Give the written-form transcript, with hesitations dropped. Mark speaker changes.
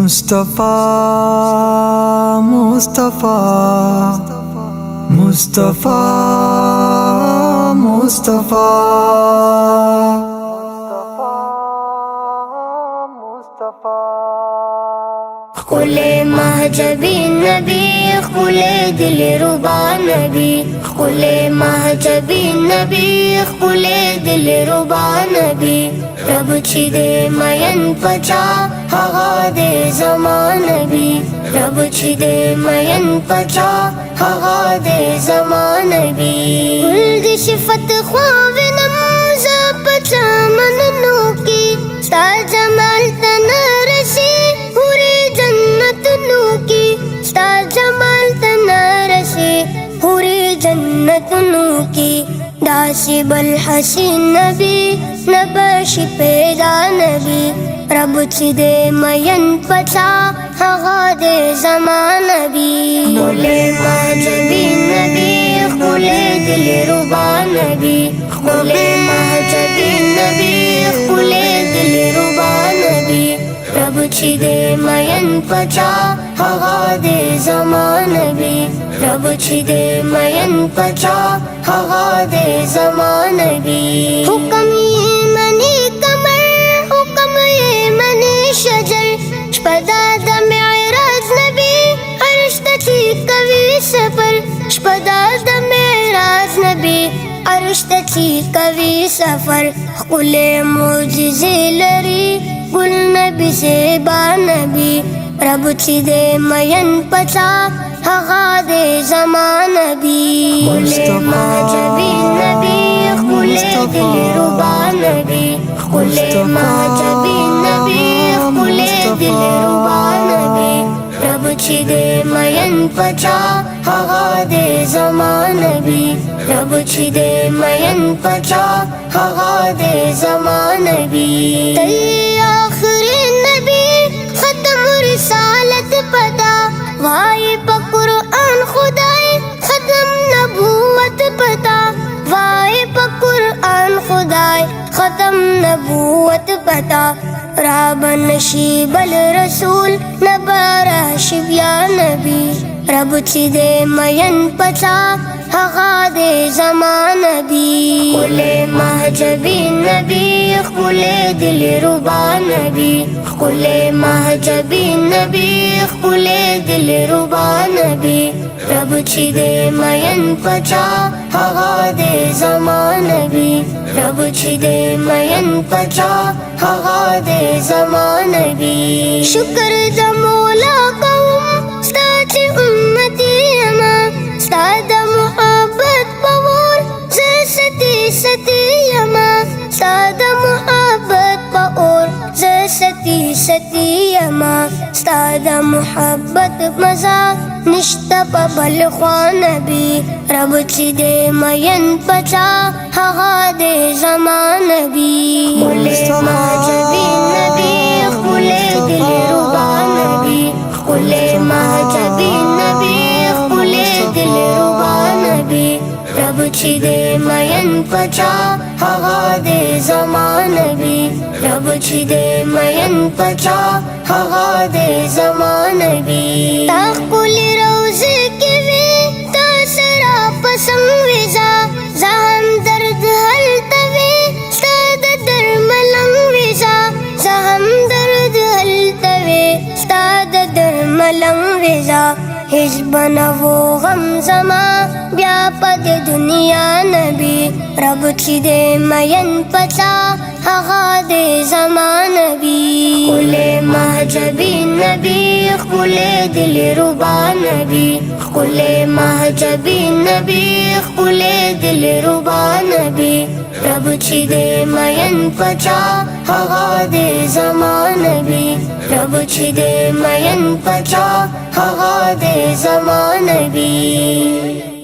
Speaker 1: मुस्तफ़ा मुस्तफ़ा मुस्तफ़ा मुस्तफ़ा
Speaker 2: खुले महजबी नबी, खुले दिल रुबा नबी, खुले महजबी नबी, खुले दिल रुबा नबी। रब छिदे मयन पचा हवा दे ज़मान नबी, रब छिदे मयन पचा हवा दे ज़मान नबी। गुल्द शिफत ख्वाब नमज़ पचा मननू की सा जमाल तनरसी पूरी जन्नत नू की सा जमाल तनरसी पूरी जन्नत नू की। दासिबल हसीन नबी नबश पैदा नबी, रब छिदे मयन पचा हवा दे ज़मान नबी। खुले महजबी नबी, खुले दिल रुबा नबी, खुले महजबी नबी, खुले दिल रुबा नबी। रब छिदे मयन पचा हवा दे ज़मान नबी, रब छिदे मयन पचा हवा दे ज़मान नबी। हुक्म ये मनी कमर, हुक्म ये मनी शजर, शपदा द मेराज नबी, अर्श तची कवि सफर, शपदा द मेराज नबी, अर्श तची कवि सफर। खुले मोजिज़े लरी गुल नबी से बा नबी, रब छिदे मयन पचा हवा दे ज़मान नबी। खुले महजबी नबी, खुले दिल रुबा नबी, खुले महजबी नबी, खुले दिल रुबा नबी। रब छिदे मयन पचा हवा दे ज़मान नबी, रब छिदे मयन पचा हवा दे ज़मान नबी। आखिरी नबी खत्म रिसालत पता, वाये क़ुरआन खुदाई खत्म नबूवत पता, वाये क़ुरआन खुदाई खत्म नबूवत पता। राबन शीबल रसूल नबारा शिबिया नबी, रब छिदे मयन पचा हवा दे ज़मान नबी। खुले महजबी नबी, खुले दिल रुबा नबी, खुले महजबी नबी, खुले दिल रुबा नबी। रब छिदे मयन पचा हवा दे ज़मान नबी, रब छिदे मयन पचा हवा दे ज़मान नबी। शुक्र द मौला कौम साच उम्मती अमा, सादा मोहब्बत पवोर सती सती अमा, सादा मोहब्बत पवोर सती सती अमा। सादा मोहब्बत मजा निश्ता पबल ख्वान नबी, रब छिदे मयन पचा हवा दे ज़मान नबी। खुले महजबी नबी, खुले दिल रुबा नबी, खुले महजबी नबी, खुले दिल रुबा नबी। रब छिदे मयन पचा हवा दे ज़मान नबी, रब छिदे मयन पचा हवा दे ज़मान नबी। ताकुली रोज़े के वे तासरा पसंग विजा, ज़हम दर्द हल तवे साद दर मलंग विजा, ज़हम दर्द हल तवे साद दर मलंग विजा। हिज़्बन वो गम ज़मा व्यापद दुनिया नबी, रब छिदे मयन पचा हवा दे ज़मान नबी। खुले महजबी नबी, खुले दिल रुबा नबी, खुले महजबी नबी, खुले दिल रुबा नबी। रब छिदे मयन पचा हवा दे ज़मान नबी, रब छिदे मयन पचा हवा दे ज़मान नबी।